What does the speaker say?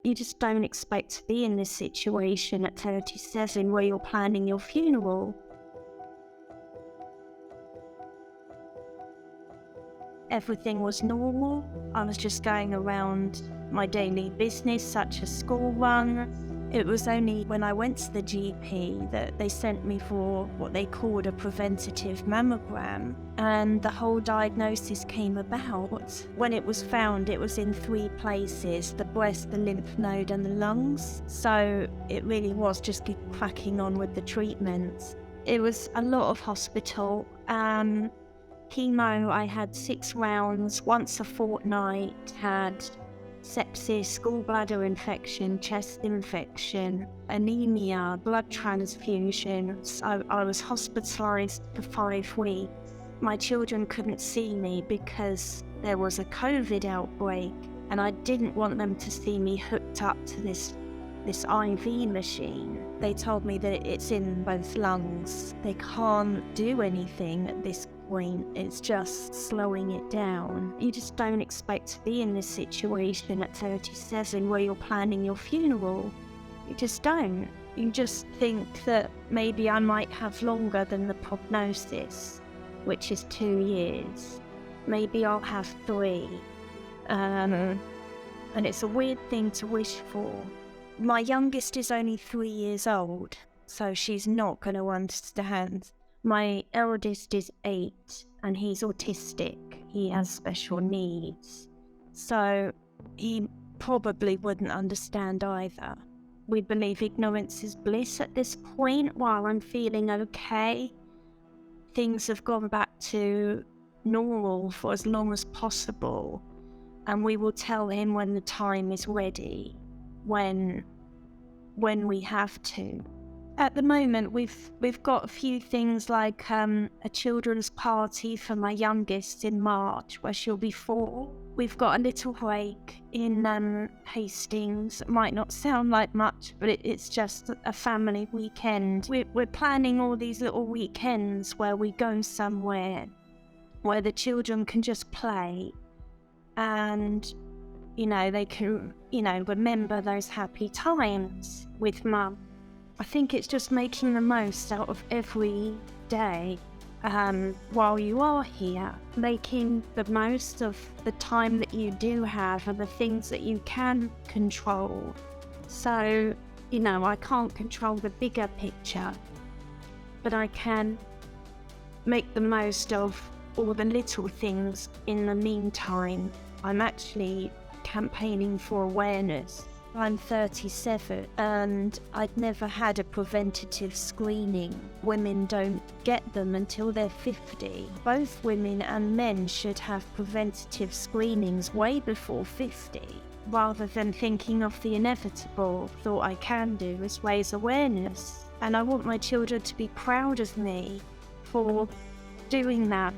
You just don't expect to be in this situation at 37 where you're planning your funeral. Everything was normal. I was just going around my daily business, such as school run. It was only when I went to the GP that they sent me for what they called a preventative mammogram, and the whole diagnosis came about. When it was found, it was in 3 places: the breast, the lymph node and the lungs. So it really was just cracking on with the treatments. It was a lot of hospital. Chemo, I had 6 rounds, once a fortnight, had sepsis, gallbladder infection, chest infection, anemia, blood transfusions. I was hospitalised for 5 weeks. My children couldn't see me because there was a COVID outbreak, and I didn't want them to see me hooked up to this IV machine. They told me that it's in both lungs. They can't do anything at this point. It's just slowing it down. You just don't expect to be in this situation at 37 where you're planning your funeral. You just don't. You just think that maybe I might have longer than the prognosis, which is 2 years. Maybe I'll have 3. And it's a weird thing to wish for. My youngest is only 3 years old, so she's not going to understand. My eldest is 8, and he's autistic. He has special needs. So he probably wouldn't understand either. We believe ignorance is bliss at this point. While I'm feeling okay, things have gone back to normal for as long as possible. And we will tell him when the time is ready, when we have to. At the moment, we've got a few things like a children's party for my youngest in March, where she'll be 4. We've got a little break in Hastings. It might not sound like much, but it's just a family weekend. We're planning all these little weekends where we go somewhere where the children can just play and they can, remember those happy times with Mum. I think it's just making the most out of every day while you are here, making the most of the time that you do have and the things that you can control. So, I can't control the bigger picture, but I can make the most of all the little things in the meantime. I'm actually campaigning for awareness. I'm 37 and I'd never had a preventative screening. Women don't get them until they're 50. Both women and men should have preventative screenings way before 50. Rather than thinking of the inevitable, thought I can do is raise awareness. And I want my children to be proud of me for doing that.